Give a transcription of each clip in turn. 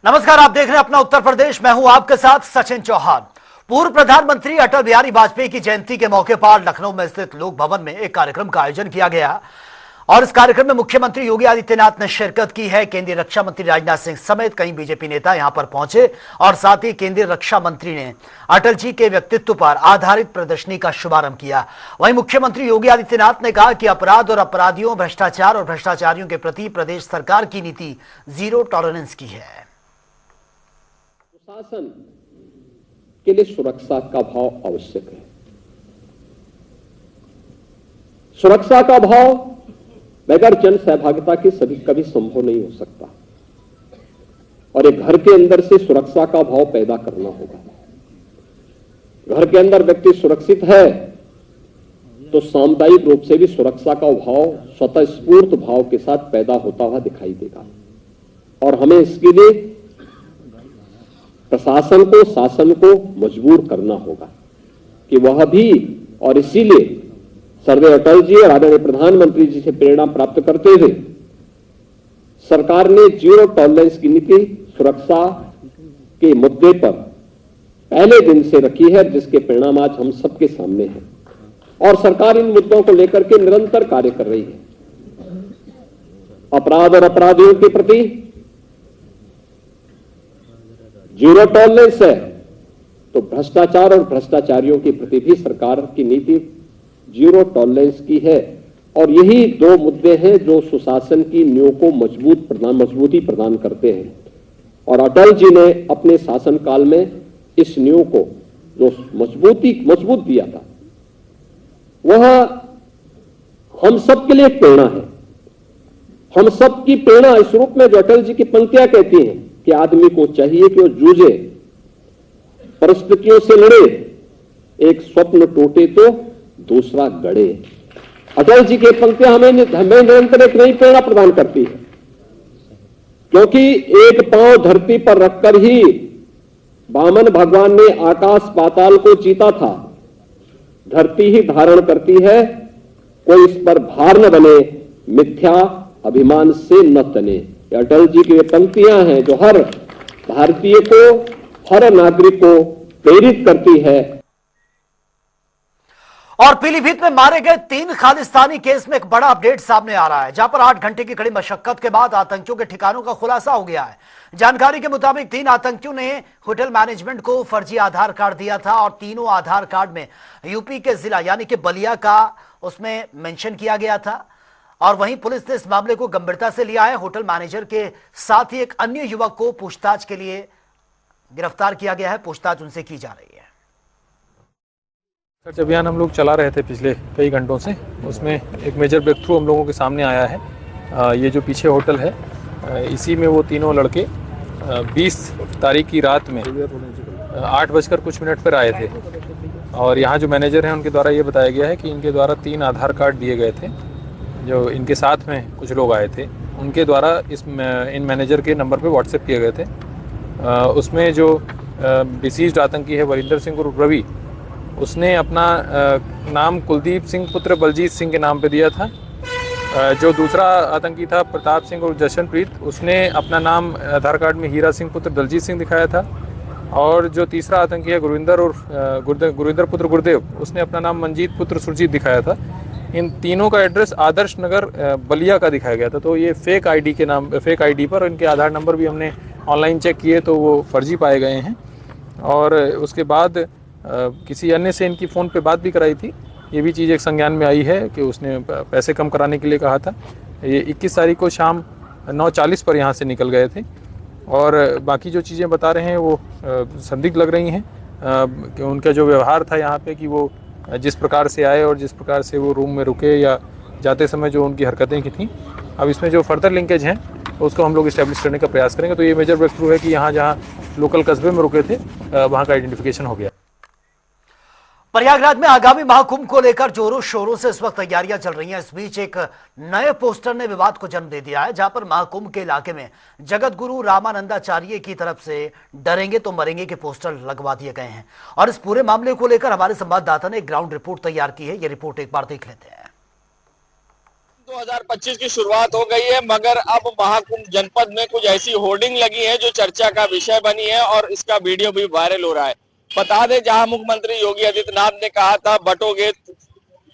नमस्कार, आप देख रहे हैं अपना उत्तर प्रदेश। मैं हूं आपके साथ सचिन चौहान। पूर्व प्रधानमंत्री अटल बिहारी वाजपेयी की जयंती के मौके पर लखनऊ में स्थित लोक भवन में एक कार्यक्रम का आयोजन किया गया और इस कार्यक्रम में मुख्यमंत्री योगी आदित्यनाथ ने शिरकत की है। केंद्रीय रक्षा मंत्री राजनाथ सिंह समेत कई बीजेपी नेता यहां पर पहुंचे और साथ ही केंद्रीय रक्षा मंत्री ने अटल जी के व्यक्तित्व पर आधारित प्रदर्शनी का शुभारंभ किया। वहीं मुख्यमंत्री योगी आदित्यनाथ ने कहा कि अपराध और अपराधियों, भ्रष्टाचार और भ्रष्टाचारियों के प्रति प्रदेश सरकार की नीति जीरो टॉलरेंस की है। शासन के लिए सुरक्षा का भाव आवश्यक है। सुरक्षा का भाव बगैर जन सहभागिता के कभी संभव नहीं हो सकता और एक घर के अंदर से सुरक्षा का भाव पैदा करना होगा। घर के अंदर व्यक्ति सुरक्षित है तो सामुदायिक रूप से भी सुरक्षा का भाव स्वतः स्फूर्त भाव के साथ पैदा होता हुआ दिखाई देगा और हमें इसके लिए प्रशासन को, शासन को मजबूर करना होगा कि वह भी, और इसीलिए सरदार अटल जी और आदरणीय प्रधानमंत्री जी से प्रेरणा प्राप्त करते हुए सरकार ने जीरो टॉलरेंस की नीति सुरक्षा के मुद्दे पर पहले दिन से रखी है, जिसके परिणाम आज हम सबके सामने हैं और सरकार इन मुद्दों को लेकर के निरंतर कार्य कर रही है। अपराध और अपराधियों के प्रति जीरो टॉलरेंस है तो भ्रष्टाचार और भ्रष्टाचारियों के प्रति भी सरकार की नीति जीरो टॉलरेंस की है और यही दो मुद्दे हैं जो सुशासन की नींव को मजबूती प्रदान करते हैं और अटल जी ने अपने शासनकाल में इस नींव को जो मजबूत दिया था वह हम सब के लिए एक प्रेरणा है। हम सब की प्रेरणा इस रूप में जो अटल जी की पंक्तियां कहती हैं कि आदमी को चाहिए कि वो जूझे, परिस्थितियों से लड़े, एक स्वप्न टूटे तो दूसरा गढ़े। अटल जी की पंक्तियां हमें निरंतर एक नई प्रेरणा प्रदान करती है क्योंकि एक पांव धरती पर रखकर ही वामन भगवान ने आकाश पाताल को जीता था। धरती ही धारण करती है, कोई इस पर भार न बने, मिथ्या अभिमान से न तने। अटल जी की वे पंक्तियां हैं जो हर भारतीय को, हर नागरिक को प्रेरित करती है। और पीलीभीत में मारे गए 3 खालिस्तानी केस में एक बड़ा अपडेट सामने आ रहा है, जहां पर 8 घंटे की कड़ी मशक्कत के बाद आतंकियों के ठिकानों का खुलासा हो गया है। जानकारी के मुताबिक 3 आतंकियों ने होटल मैनेजमेंट को फर्जी आधार कार्ड दिया था और तीनों आधार कार्ड में यूपी के जिला यानी कि बलिया का उसमें मेंशन किया गया था और वहीं पुलिस ने इस मामले को गंभीरता से लिया है। होटल मैनेजर के साथ ही एक अन्य युवक को पूछताछ के लिए गिरफ्तार किया गया है। पूछताछ उनसे की जा रही है। सर्च अभियान हम लोग चला रहे थे पिछले कई घंटों से, उसमें एक मेजर ब्रेक थ्रू हम लोगों के सामने आया है। ये जो पीछे होटल है इसी में वो तीनों लड़के 20 तारीख की रात में 8 बजकर कुछ मिनट पर आए थे और यहाँ जो मैनेजर हैं उनके द्वारा ये बताया गया है कि इनके द्वारा 3 आधार कार्ड दिए गए थे जो इनके साथ में कुछ लोग आए थे, उनके द्वारा इन मैनेजर के नंबर पे व्हाट्सएप किए गए थे। उसमें जो डिसीज्ड आतंकी है वरिंदर सिंह और रवि, उसने अपना नाम कुलदीप सिंह पुत्र बलजीत सिंह के नाम पे दिया था। जो दूसरा आतंकी था प्रताप सिंह और जशनप्रीत, उसने अपना नाम आधार कार्ड में हीरा सिंह पुत्र दलजीत सिंह दिखाया था और जो तीसरा आतंकी है गुरविंदर पुत्र गुरदेव, उसने अपना नाम मंजीत पुत्र सुरजीत दिखाया था। इन तीनों का एड्रेस आदर्श नगर बलिया का दिखाया गया था। तो ये फेक आईडी पर इनके आधार नंबर भी हमने ऑनलाइन चेक किए तो वो फर्जी पाए गए हैं और उसके बाद किसी अन्य से इनकी फ़ोन पे बात भी कराई थी। ये भी चीज़ एक संज्ञान में आई है कि उसने पैसे कम कराने के लिए कहा था। ये 21 तारीख को शाम 9:40 पर यहाँ से निकल गए थे और बाकी जो चीज़ें बता रहे हैं वो संदिग्ध लग रही हैं कि उनका जो व्यवहार था यहाँ पे, कि वो जिस प्रकार से आए और जिस प्रकार से वो रूम में रुके या जाते समय जो उनकी हरकतें की थी। अब इसमें जो फर्दर लिंकेज हैं उसको हम लोग इस्टेब्लिश करने का प्रयास करेंगे। तो ये मेजर ब्रेक थ्रू है कि यहाँ जहाँ लोकल कस्बे में रुके थे वहाँ का आइडेंटिफिकेशन हो गया। प्रयागराज में आगामी महाकुंभ को लेकर जोरों शोरों से इस वक्त तैयारियां चल रही हैं। इस बीच एक नए पोस्टर ने विवाद को जन्म दे दिया है, जहां पर महाकुंभ के इलाके में जगत गुरु रामानंदाचार्य की तरफ से डरेंगे तो मरेंगे के पोस्टर लगवा दिए गए हैं और इस पूरे मामले को लेकर हमारे संवाददाता ने एक ग्राउंड रिपोर्ट तैयार की है। यह रिपोर्ट एक बार देख लेते हैं। 2025 की शुरुआत हो गई है, मगर अब महाकुंभ जनपद में कुछ ऐसी होर्डिंग लगी है जो चर्चा का विषय बनी है और इसका वीडियो भी वायरल हो रहा है। बता दें, जहां मुख्यमंत्री योगी आदित्यनाथ ने कहा था बटोगे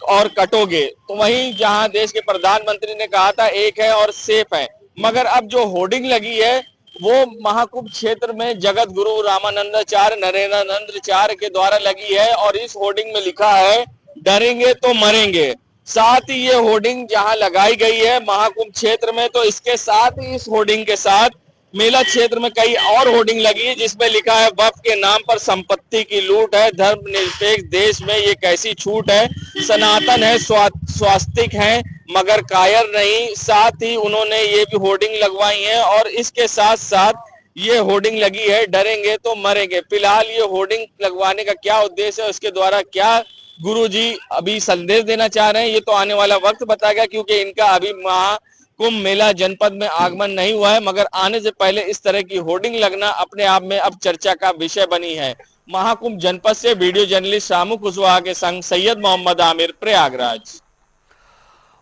और कटोगे, तो वहीं जहां देश के प्रधानमंत्री ने कहा था एक है और सेफ है, मगर अब जो होर्डिंग लगी है वो महाकुंभ क्षेत्र में जगत गुरु रामानंदाचार्य नरेंद्राचार्य के द्वारा लगी है और इस होर्डिंग में लिखा है डरेंगे तो मरेंगे। साथ ही ये होर्डिंग जहां लगाई गई है महाकुंभ क्षेत्र में, तो इसके साथ ही इस होर्डिंग के साथ मेला क्षेत्र में कई और होर्डिंग लगी है जिसमें लिखा है वक्फ के नाम पर संपत्ति की लूट है, धर्मनिरपेक्ष देश में ये कैसी छूट है, सनातन है स्वास्तिक है मगर कायर नहीं। साथ ही उन्होंने ये भी होर्डिंग लगवाई है और इसके साथ साथ ये होर्डिंग लगी है डरेंगे तो मरेंगे। फिलहाल ये होर्डिंग लगवाने का क्या उद्देश्य है, उसके द्वारा क्या गुरुजी अभी संदेश देना चाह रहे हैं, ये तो आने वाला वक्त बताएगा, क्योंकि इनका अभी महाकुंभ मेला जनपद में आगमन नहीं हुआ है, मगर आने से पहले इस तरह की होर्डिंग लगना अपने आप में अब चर्चा का विषय बनी है। महाकुंभ जनपद से वीडियो जर्नलिस्ट शामू कुशवाहा के संग सैयद मोहम्मद आमिर, प्रयागराज।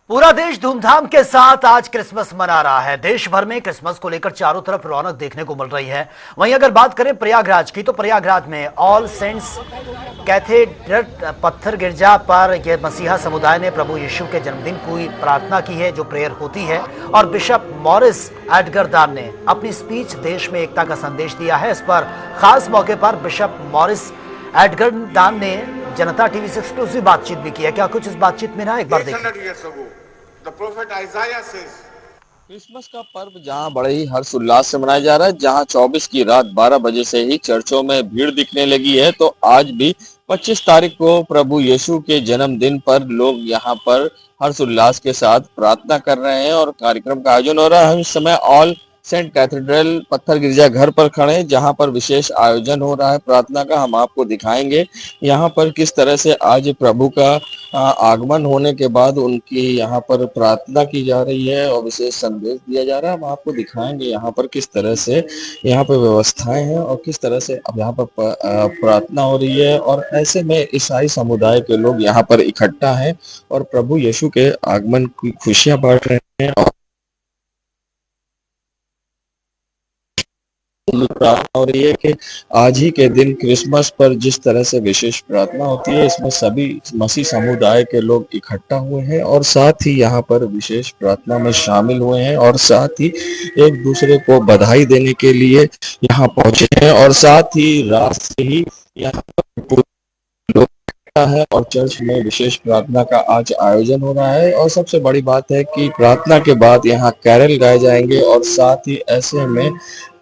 पूरा देश धूमधाम के साथ आज क्रिसमस मना रहा है। देश भर में क्रिसमस को लेकर चारों तरफ रौनक देखने को मिल रही है। वहीं अगर बात करें प्रयागराज की, तो प्रयागराज में ऑल सेंट्स कैथेड्रल पत्थर गिरजा पर यह मसीहा समुदाय ने प्रभु यीशु के जन्मदिन की प्रार्थना की है, जो प्रेयर होती है। और बिशप मॉरिस एडगरदान ने अपनी स्पीच देश में एकता का संदेश दिया है। इस पर खास मौके पर बिशप मॉरिस एडगरदान ने जनता टीवी से एक्सक्लूसिव बातचीत भी की है। क्या कुछ इस बातचीत में ना, एक बार देखिए। क्रिसमस का पर्व जहां बड़े ही हर्ष उल्लास से मनाया जा रहा है, जहां 24 की रात 12 बजे से ही चर्चों में भीड़ दिखने लगी है, तो आज भी 25 तारीख को प्रभु यीशु के जन्मदिन पर लोग यहां पर हर्ष उल्लास के साथ प्रार्थना कर रहे हैं और कार्यक्रम का आयोजन हो रहा है। हम इस समय ऑल सेंट कैथेड्रल पत्थर गिरजा घर पर खड़े हैं, जहां पर विशेष आयोजन हो रहा है प्रार्थना का। हम आपको दिखाएंगे यहां पर किस तरह से आज प्रभु का आगमन होने के बाद उनकी यहाँ पर प्रार्थना की जा रही है और विशेष संदेश दिया जा रहा है। हम आपको दिखाएंगे यहाँ पर किस तरह से यहाँ पर व्यवस्थाएं हैं और किस तरह से अब यहाँ पर प्रार्थना हो रही है। और ऐसे में ईसाई समुदाय के लोग यहाँ पर इकट्ठा हैं और प्रभु यीशु के आगमन की खुशियां बांट रहे हैं। और प्रार्थना हो रही है कि आज ही के दिन क्रिसमस पर जिस तरह से विशेष प्रार्थना होती है, इसमें सभी मसीह समुदाय के लोग इकट्ठा हुए हैं और साथ ही यहाँ पर विशेष प्रार्थना में शामिल हुए हैं और साथ ही एक दूसरे को बधाई देने के लिए यहाँ पहुंचे हैं। और साथ ही रात से ही यहाँ पर लोग है और चर्च में विशेष प्रार्थना का आज आयोजन हो रहा है। और सबसे बड़ी बात है कि प्रार्थना के बाद यहाँ कैरल गाए जाएंगे और साथ ही ऐसे में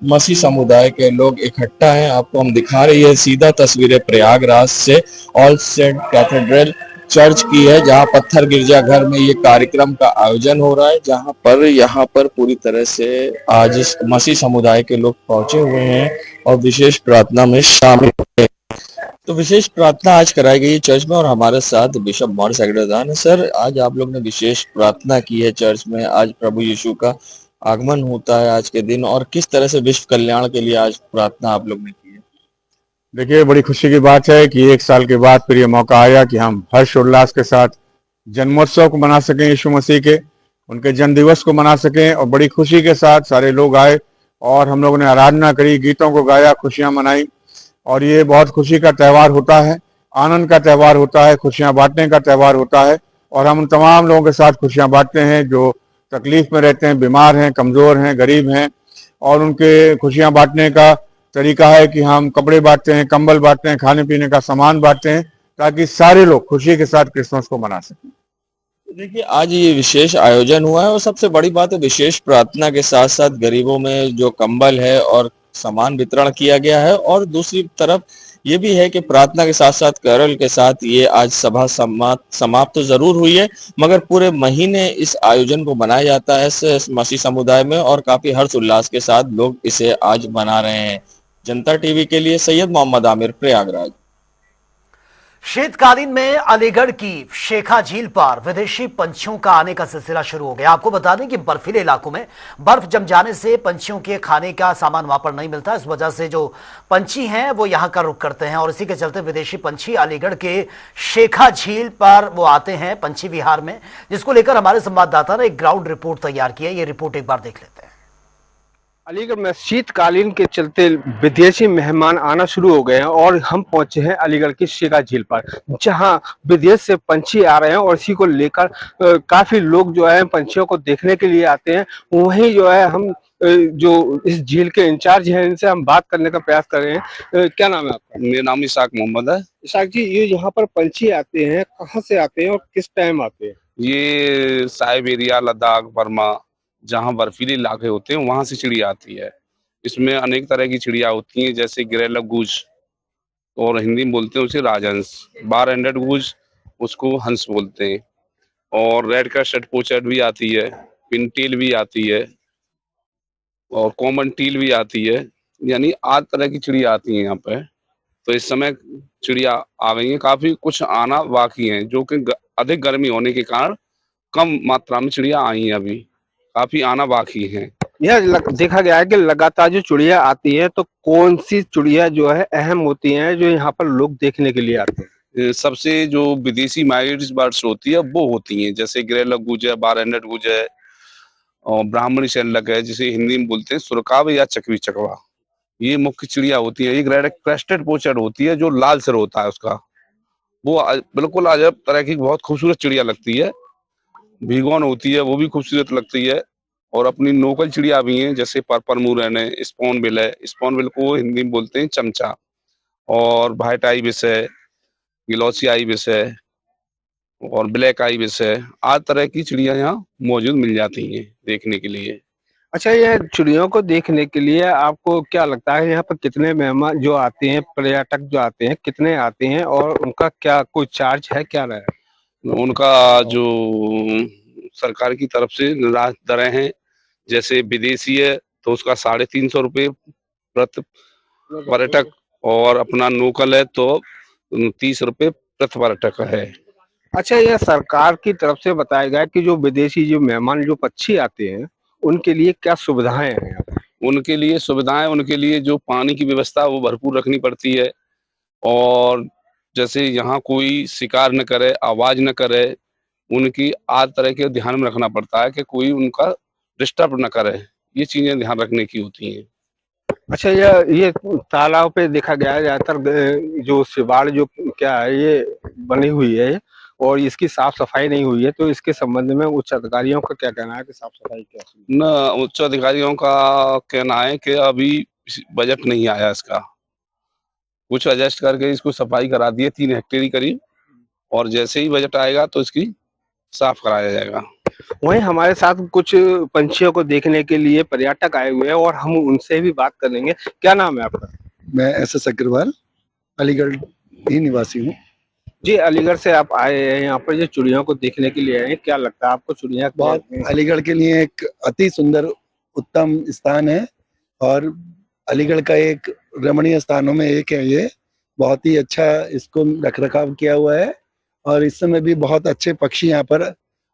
मसीह समुदाय के लोग इकट्ठा हैं। आपको हम दिखा रही है सीधा तस्वीरें प्रयागराज से ऑल सेंट कैथेड्रल चर्च की है, जहां पत्थर गिरजाघर में ये कार्यक्रम का आयोजन हो रहा है, जहां पर यहाँ पर पूरी तरह से आज मसीह समुदाय के लोग पहुंचे हुए हैं और विशेष प्रार्थना में शामिल हुए। तो विशेष प्रार्थना आज कराई गई है चर्च में और हमारे साथ बिशप मॉरिस एडगरदान है। सर, आज आप लोग ने विशेष प्रार्थना की है चर्च में, आज प्रभु यीशु का आगमन होता है आज के दिन, और किस तरह से विश्व कल्याण के लिए आज प्रार्थना आप लोग ने की है? देखिए, बड़ी खुशी की बात है कि एक साल के बाद फिर ये मौका आया कि हम हर्ष उल्लास के साथ जन्मोत्सव को मना सकें, यीशु मसीह के उनके जन्म दिवस को मना सकें। और बड़ी खुशी के साथ सारे लोग आए और हम लोगों ने आराधना करी, गीतों को गाया, खुशियां मनाई। और ये बहुत खुशी का त्यौहार होता है, आनंद का त्यौहार होता है, खुशियां बांटने का त्यौहार होता है। और हम उन तमाम लोगों के साथ खुशियां बांटते हैं जो तकलीफ में रहते हैं, बीमार हैं, कमजोर हैं, गरीब हैं। और उनके खुशियां बांटने का तरीका है कि हम कपड़े बांटते हैं, कंबल बांटते हैं, खाने पीने का सामान बांटते हैं, ताकि सारे लोग खुशी के साथ क्रिसमस को मना सकें। देखिए, आज ये विशेष आयोजन हुआ है और सबसे बड़ी बात है विशेष प्रार्थना के साथ साथ गरीबों में जो कंबल है और सामान वितरण किया गया है। और दूसरी तरफ ये भी है कि प्रार्थना के साथ साथ कैरल के साथ ये आज सभा समाप्त तो जरूर हुई है, मगर पूरे महीने इस आयोजन को मनाया जाता है इस मसीह समुदाय में और काफी हर्ष उल्लास के साथ लोग इसे आज मना रहे हैं। जनता टीवी के लिए सैयद मोहम्मद आमिर, प्रयागराज। शीतकालीन में अलीगढ़ की शेखा झील पर विदेशी पंछियों का आने का सिलसिला शुरू हो गया। आपको बता दें कि बर्फीले इलाकों में बर्फ जम जाने से पंछियों के खाने का सामान वहां पर नहीं मिलता। इस वजह से जो पंछी हैं वो यहां का रुख करते हैं और इसी के चलते विदेशी पंछी अलीगढ़ के शेखा झील पर वो आते हैं पंछी विहार में, जिसको लेकर हमारे संवाददाता ने एक ग्राउंड रिपोर्ट तैयार की है। ये रिपोर्ट एक बार देख लेते हैं। अलीगढ़ में शीतकालीन के चलते विदेशी मेहमान आना शुरू हो गए हैं और हम पहुंचे हैं अलीगढ़ की शेखा झील पर, जहां विदेश से पंछी आ रहे हैं और इसी को लेकर काफी लोग जो है पंछियों को देखने के लिए आते हैं। वहीं जो है हम जो इस झील के इंचार्ज हैं इनसे हम बात करने का प्रयास कर रहे हैं। क्या नाम है आपका? मेरा नाम इसाक मोहम्मद है। इशाक जी, ये यहाँ पर पंछी आते हैं, कहाँ से आते हैं और किस टाइम आते हैं? ये साइबेरिया, लद्दाख, बर्मा, जहाँ बर्फीले इलाके होते हैं वहां से चिड़िया आती है। इसमें अनेक तरह की चिड़िया होती हैं, जैसे गिरेलक गूज और हिंदी में बोलते हैं उसे राजहंस, बार एंडेड गूज उसको हंस बोलते हैं, और रेड क्रेस्टेड पोचर्ड भी आती है, पिनटेल भी आती है और कॉमन टील भी आती है। यानी 8 तरह की चिड़िया आती हैं यहाँ पे। तो इस समय चिड़िया आ गई हैं, काफी कुछ आना बाकी है, जो कि अधिक गर्मी होने के कारण कम मात्रा में चिड़िया आई हैं, अभी काफी आना बाकी है। देखा गया है कि लगातार जो चिड़िया आती है, तो कौन सी चिड़िया जो है अहम होती हैं जो यहाँ पर लोग देखने के लिए आते हैं? सबसे जो विदेशी माइग्रेटरी बर्ड्स होती है वो होती हैं, जैसे ग्रेलक गूंज है, बार एंडेड गूंज है और ब्राह्मणी शैलक है, जिसे हिंदी में बोलते हैं सुरकाव या चकवी चकवा। ये मुख्य चिड़िया होती है। एक रेड क्रेस्टेड पोचर्ड होती है जो लाल सिर होता है उसका, वो बिल्कुल अजब तरह की बहुत खूबसूरत चिड़िया लगती है। भीगोन होती है, वो भी खूबसूरत लगती है। और अपनी लोकल चिड़िया भी हैं, जैसे पर्पल मूरन है, स्पॉनबिल है, स्पॉनबिल को हिंदी में बोलते हैं चमचा, और व्हाइट आइबिस है, गिलोसी आइबिस है और ब्लैक आइबिस है। 8 तरह की चिड़िया यहाँ मौजूद मिल जाती हैं देखने के लिए। अच्छा, ये चिड़ियों को देखने के लिए आपको क्या लगता है यहाँ पर कितने मेहमान जो आते हैं, पर्यटक जो आते हैं, कितने आते हैं और उनका क्या कोई चार्ज है, क्या रहा है? उनका जो सरकार की तरफ से निर्धारित दरें हैं, जैसे विदेशी है तो उसका 350 रुपये प्रति पर्यटक, और अपना लोकल है तो 30 रुपये प्रति पर्यटक है। अच्छा, यह सरकार की तरफ से बताया गया कि जो विदेशी जो मेहमान जो पक्षी आते हैं उनके लिए क्या सुविधाएं हैं यहाँ पर? उनके लिए सुविधाएं, उनके लिए जो पानी की व्यवस्था वो भरपूर रखनी पड़ती है, और जैसे यहाँ कोई शिकार न करे, आवाज न करे, उनकी 8 तरह के ध्यान में रखना पड़ता है कि कोई उनका डिस्टर्ब न करे। ये चीजें ध्यान रखने की होती हैं। अच्छा, ये तालाब पे देखा गया है ज्यादातर जो सिवाड़ जो क्या है ये बनी हुई है और इसकी साफ सफाई नहीं हुई है, तो इसके संबंध में उच्च अधिकारियों का क्या कहना है कि साफ सफाई क्या? न उच्च अधिकारियों का कहना है कि अभी बजट नहीं आया इसका, कुछ एडजस्ट करके इसको सफाई करा दिए 3 हेक्टेयर करीब, और जैसे ही बजट आएगा तो इसकी साफ कराया जाएगा। वहीं हमारे साथ कुछ पंछियों को देखने के लिए पर्यटक आए हुए हैं और हम उनसे भी बात करेंगे। क्या नाम है आपका? मैं एस अग्रवाल अलीगढ़ ही निवासी हूँ। जी, अलीगढ़ से आप आए हैं यहाँ पर जो चिड़ियों को देखने के लिए आए हैं, क्या लगता है आपको चिड़िया? बहुत अलीगढ़ के लिए एक अति सुंदर उत्तम स्थान है और अलीगढ़ का एक रमणीय स्थानों में एक है। ये बहुत ही अच्छा इसको रख रखाव किया हुआ है और इस समय भी बहुत अच्छे पक्षी यहाँ पर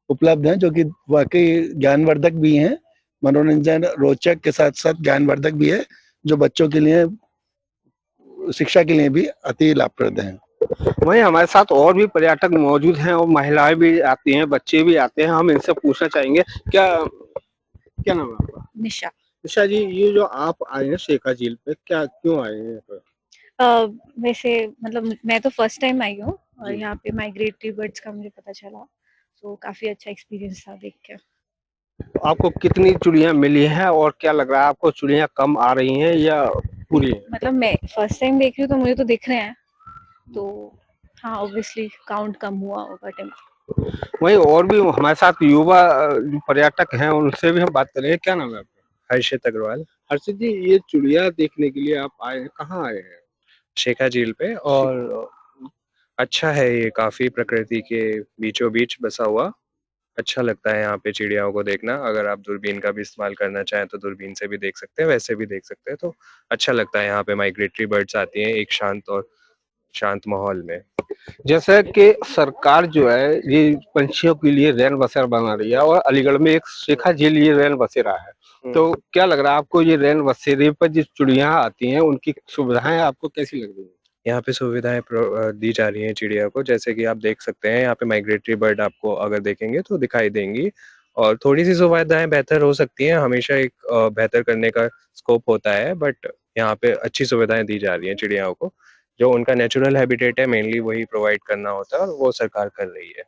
उपलब्ध हैं जो कि वाकई ज्ञानवर्धक भी हैं, मनोरंजन रोचक के साथ साथ ज्ञानवर्धक भी है, जो बच्चों के लिए शिक्षा के लिए भी अति लाभप्रद है। वहीं हमारे साथ और भी पर्यटक मौजूद हैं और महिलाएं भी आती हैं, बच्चे भी आते हैं। हम इनसे पूछना चाहेंगे, क्या नाम है आपका? निशा। निशा जी, ये जो आप आए हैं शेखा झील पे, क्या क्यों आए हैं यहाँ पर? वैसे मतलब मैं तो फर्स्ट टाइम आई हूँ और यहाँ पे माइग्रेटरी बर्ड्स का मुझे पता चला, तो काफी अच्छा एक्सपीरियंस था देख के। तो आपको कितनी चिड़िया मिली है और क्या लग रहा है आपको, चिड़िया कम आ रही हैं या पूरी? मतलब मैं फर्स्ट टाइम देख रही हूँ तो मुझे तो दिख रहे हैं, तो हाँ ऑब्वियसली काउंट कम हुआ होगा टेम्पो। वहीं और भी हमारे साथ युवा पर्यटक हैं, उनसे भी हम बात करेंगे। क्या नाम है आपका? हर्षित अग्रवाल। हर्षित जी, ये चिड़िया देखने के लिए आप आए हैं, कहाँ आए हैं? शेखा झील पे, और अच्छा है ये, काफी प्रकृति के बीचों बीच बसा हुआ। अच्छा लगता है यहाँ पे चिड़ियाओं को देखना। अगर आप दूरबीन का भी इस्तेमाल करना चाहें तो दूरबीन से भी देख सकते हैं, वैसे भी देख सकते हैं, तो अच्छा लगता है। यहाँ पे माइग्रेटरी बर्ड्स आती हैं, एक शांत और शांत माहौल में। जैसे कि सरकार जो है ये पंछियों के लिए रैन बसेरा बना रही है और अलीगढ़ में एक शेखा झील ये रैन बसेरा है, तो क्या लग रहा है आपको ये रैन बसेरे पर जो चिड़िया आती हैं उनकी सुविधाएं आपको कैसी लग रही है? यहाँ पे सुविधाएं दी जा रही हैं चिड़िया को, जैसे कि आप देख सकते हैं यहाँ पे माइग्रेटरी बर्ड आपको अगर देखेंगे तो दिखाई देंगी, और थोड़ी सी सुविधाएं बेहतर हो सकती हैं, हमेशा एक बेहतर करने का स्कोप होता है, बट यहाँ पे अच्छी सुविधाएं दी जा रही हैं चिड़ियाओं को। जो उनका नेचुरल हैबिटेट है मेनली वही प्रोवाइड करना होता है और वो सरकार कर रही है।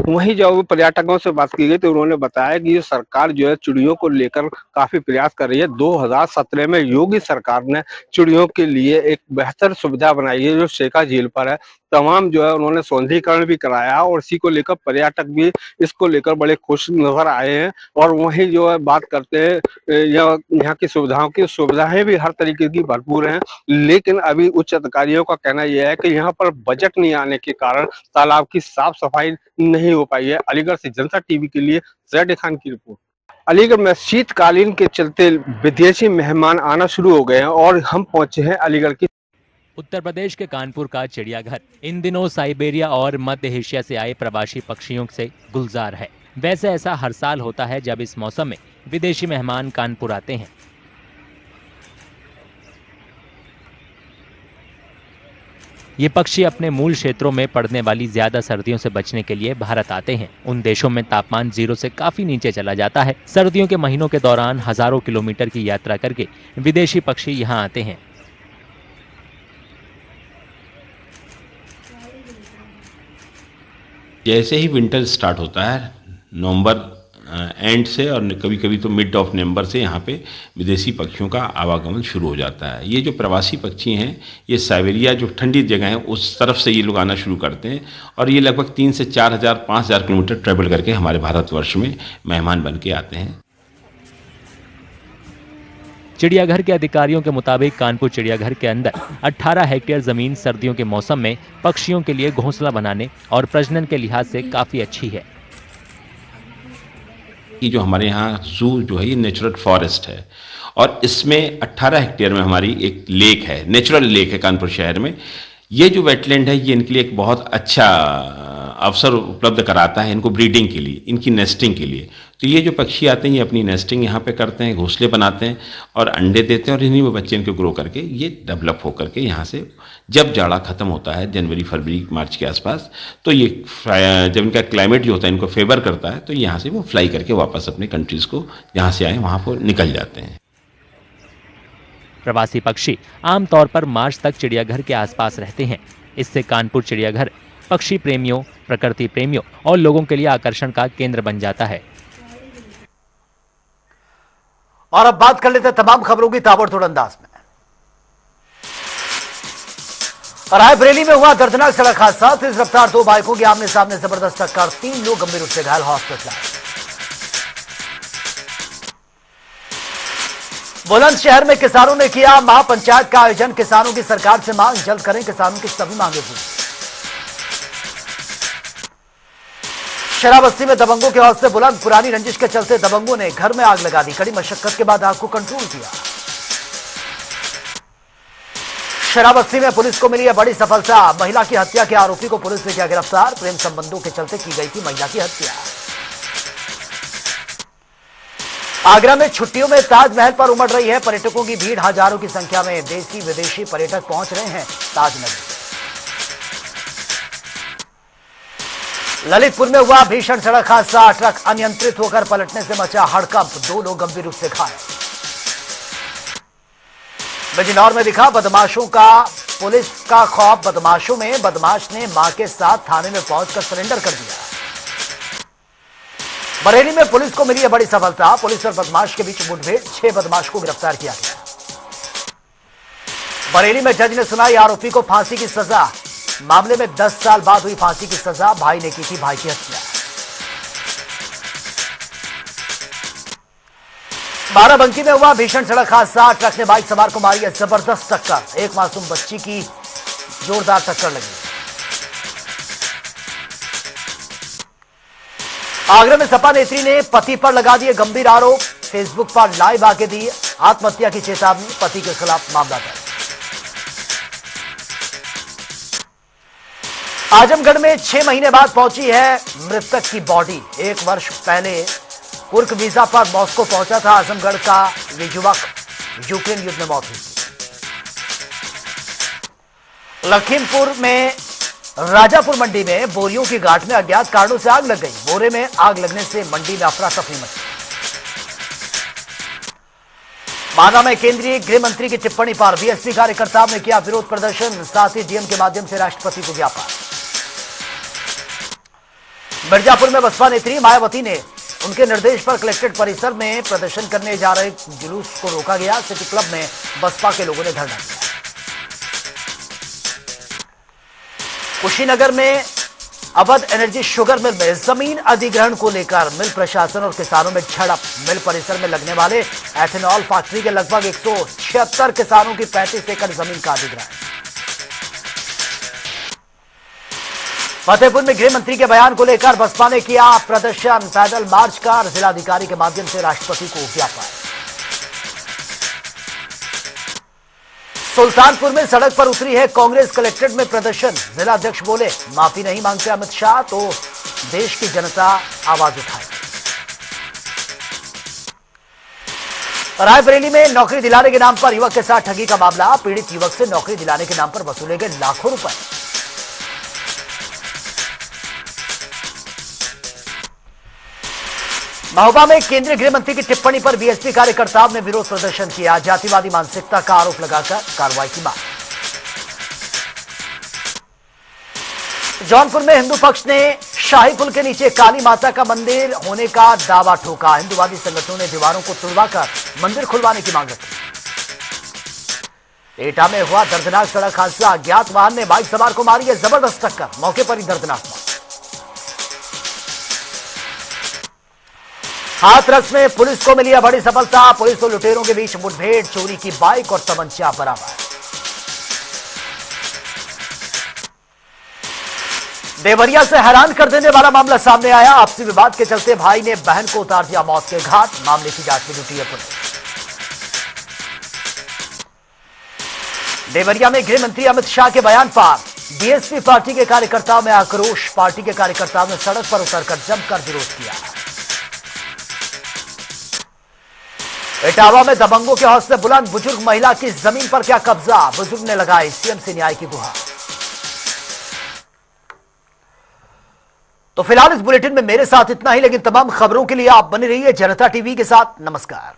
वहीं जब पर्यटकों से बात की गई तो उन्होंने बताया कि ये सरकार जो है चिड़ियों को लेकर काफी प्रयास कर रही है। 2017 में योगी सरकार ने चिड़ियों के लिए एक बेहतर सुविधा बनाई है जो शेखा झील पर है। तमाम जो है उन्होंने सौंदर्यीकरण भी कराया और इसी को लेकर पर्यटक भी इसको लेकर बड़े खुश नजर आए हैं। और वहीं जो है बात करते हैं यहाँ की सुविधाओं की, सुविधाएं भी हर तरीके की भरपूर हैं, लेकिन अभी उच्च अधिकारियों का कहना यह है कि यहाँ पर बजट नहीं आने के कारण तालाब की साफ सफाई नहीं हो पाई है। अलीगढ़ से जनता टीवी के लिए ज़ैड खान की रिपोर्ट। अलीगढ़ में शीतकालीन के चलते विदेशी मेहमान आना शुरू हो गए हैं और हम पहुंचे हैं अलीगढ़ की। उत्तर प्रदेश के कानपुर का चिड़ियाघर इन दिनों साइबेरिया और मध्य एशिया से आए प्रवासी पक्षियों से गुलजार है। वैसे ऐसा हर साल होता है जब इस मौसम में विदेशी मेहमान कानपुर आते हैं। ये पक्षी अपने मूल क्षेत्रों में पड़ने वाली ज्यादा सर्दियों से बचने के लिए भारत आते हैं। उन देशों में तापमान 0 से काफी नीचे चला जाता है। सर्दियों के महीनों के दौरान हजारों किलोमीटर की यात्रा करके विदेशी पक्षी यहाँ आते हैं। जैसे ही विंटर स्टार्ट होता है नवंबर एंड से, और कभी कभी तो मिड ऑफ नवंबर से यहाँ पे विदेशी पक्षियों का आवागमन शुरू हो जाता है। ये जो प्रवासी पक्षी हैं ये साइबेरिया जो ठंडी जगह है उस तरफ से ये लोग आना शुरू करते हैं, और ये लगभग 3 से 4,000 5,000 किलोमीटर ट्रेवल करके हमारे भारतवर्ष में मेहमान बन के आते हैं। चिड़ियाघर के अधिकारियों के मुताबिक कानपुर चिड़ियाघर के अंदर 18 हेक्टेयर जमीन सर्दियों के मौसम में पक्षियों के लिए घोंसला बनाने और प्रजनन के लिहाज से काफी अच्छी है। ये जो हमारे यहाँ जू जो है ये नेचुरल फॉरेस्ट है, और इसमें 18 हेक्टेयर में हमारी एक लेक है, नेचुरल लेक है कानपुर शहर में। ये जो वेटलैंड है ये इनके लिए एक बहुत अच्छा अवसर उपलब्ध कराता है इनको ब्रीडिंग के लिए, इनकी नेस्टिंग के लिए। तो ये जो पक्षी आते हैं ये अपनी नेस्टिंग यहाँ पे करते हैं, घोंसले बनाते हैं और अंडे देते हैं, और इन्हीं में बच्चे इनके ग्रो करके ये डेवलप होकर के यहाँ से जब जाड़ा खत्म होता है जनवरी फरवरी मार्च के आसपास, तो ये जब इनका क्लाइमेट जो होता है इनको फेवर करता है तो यहाँ से वो फ्लाई करके वापस अपने कंट्रीज़ को जहाँ से आए वहाँ पर निकल जाते हैं। प्रवासी पक्षी आमतौर पर मार्च तक चिड़ियाघर के आसपास रहते हैं। इससे कानपुर चिड़ियाघर पक्षी प्रेमियों, प्रकृति प्रेमियों और लोगों के लिए आकर्षण का केंद्र बन जाता है। और अब बात कर लेते हैं तमाम खबरों की ताबड़तोड़ अंदाज में। रायबरेली में हुआ दर्दनाक सड़क हादसा। तेज रफ्तार 2 बाइकों की आमने सामने जबरदस्त टक्कर, 3 लोग गंभीर रूप से घायल, हॉस्पिटल। बुलंदशहर में किसानों ने किया महापंचायत का आयोजन। किसानों की सरकार से मांग, जल्द करें किसानों की सभी मांगे पूरी। शराबस्ती में दबंगों के हौसले बुलंद। पुरानी रंजिश के चलते दबंगों ने घर में आग लगा दी। कड़ी मशक्कत के बाद आग को कंट्रोल किया। शराबस्ती में पुलिस को मिली है बड़ी सफलता। महिला की हत्या के आरोपी को पुलिस ने किया गिरफ्तार। प्रेम संबंधों के चलते की गई थी महिला की हत्या। आगरा में छुट्टियों में ताजमहल पर उमड़ रही है पर्यटकों की भीड़। हजारों की संख्या में देशी विदेशी पर्यटक पहुंच रहे हैं ताजनगर। ललितपुर में हुआ भीषण सड़क हादसा। ट्रक अनियंत्रित होकर पलटने से मचा हड़कंप, 2 लोग गंभीर रूप से घायल। बिजनौर में दिखा बदमाशों का पुलिस का खौफ। बदमाशों में बदमाश ने मां के साथ थाने में पहुंचकर सरेंडर कर दिया। बरेली में पुलिस को मिली है बड़ी सफलता। पुलिस और बदमाश के बीच मुठभेड़, 6 बदमाश को गिरफ्तार किया गया। बरेली में जज ने सुनाई आरोपी को फांसी की सजा। मामले में 10 साल बाद हुई फांसी की सजा। भाई ने की थी भाई की हत्या। बाराबंकी में हुआ भीषण सड़क हादसा। ट्रक ने बाइक सवार को मारी है जबरदस्त टक्कर। एक मासूम बच्ची की जोरदार टक्कर लगी। आगरा में सपा नेत्री ने पति पर लगा दिए गंभीर आरोप। फेसबुक पर लाइव आके दी आत्महत्या की चेतावनी। पति के खिलाफ मामला दर्ज। आजमगढ़ में 6 महीने बाद पहुंची है मृतक की बॉडी। 1 वर्ष पहले कुर्क वीजा पर मॉस्को पहुंचा था आजमगढ़ का ये युवक, यूक्रेन युद्ध में मौत हुई। लखीमपुर में राजापुर मंडी में बोरियों की गांठ में अज्ञात कारणों से आग लग गई। बोरे में आग लगने से मंडी में अफरा तफरी मची। माना में केंद्रीय गृह मंत्री की टिप्पणी पर बीएसपी कार्यकर्ताओं ने किया विरोध प्रदर्शन, साथ ही डीएम के माध्यम से राष्ट्रपति को ज्ञापन। मिर्जापुर में बसपा नेत्री मायावती ने उनके निर्देश पर कलेक्ट्रेट परिसर में प्रदर्शन करने जा रहे जुलूस को रोका गया। सिटी क्लब में बसपा के लोगों ने धरना दिया। कुशीनगर में अवध एनर्जी शुगर मिल में जमीन अधिग्रहण को लेकर मिल प्रशासन और किसानों में झड़प। मिल परिसर में लगने वाले एथेनॉल फैक्ट्री के लगभग 176 किसानों की 35 एकड़ जमीन का अधिग्रहण। फतेहपुर में गृह मंत्री के बयान को लेकर बसपा ने किया प्रदर्शन, पैदल मार्च कर जिलाधिकारी के माध्यम से राष्ट्रपति को ज्ञापन। सुल्तानपुर में सड़क पर उतरी है कांग्रेस, कलेक्ट्रेट में प्रदर्शन। जिला अध्यक्ष बोले, माफी नहीं मांगते अमित शाह तो देश की जनता आवाज उठाए। रायबरेली में नौकरी दिलाने के नाम पर युवक के साथ ठगी का मामला। पीड़ित युवक से नौकरी दिलाने के नाम पर वसूले गए लाखों रुपए। महोबा में केंद्रीय गृह मंत्री की टिप्पणी पर बीएसपी कार्यकर्ताओं ने विरोध प्रदर्शन किया। जातिवादी मानसिकता का आरोप लगाकर कार्रवाई की मांग। जौनपुर में हिंदू पक्ष ने शाही पुल के नीचे काली माता का मंदिर होने का दावा ठोका। हिंदुवादी संगठनों ने दीवारों को तुड़वाकर मंदिर खुलवाने की मांग रखी। एटा में हुआ दर्दनाक सड़क हादसा। अज्ञात वाहन ने बाइक सवार को मारी है जबरदस्त टक्कर, मौके पर ही दर्दनाक मौत। हाथरस में पुलिस को मिली है बड़ी सफलता। पुलिस और लुटेरों के बीच मुठभेड़, चोरी की बाइक और तमंचा बरामद। देवरिया से हैरान कर देने वाला मामला सामने आया। आपसी विवाद के चलते भाई ने बहन को उतार दिया मौत के घाट। मामले की जांच में जुटी है पुलिस। देवरिया में गृह मंत्री अमित शाह के बयान पर बीएसपी पार्टी के कार्यकर्ताओं में आक्रोश। पार्टी के कार्यकर्ताओं ने सड़क पर उतरकर जमकर विरोध किया। इटावा में दबंगों के हौसले बुलंद। बुजुर्ग महिला की जमीन पर क्या कब्जा, बुजुर्ग ने लगाई सीएम से न्याय की गुहार। तो फिलहाल इस बुलेटिन में मेरे साथ इतना ही, लेकिन तमाम खबरों के लिए आप बने रहिए जनता टीवी के साथ। नमस्कार।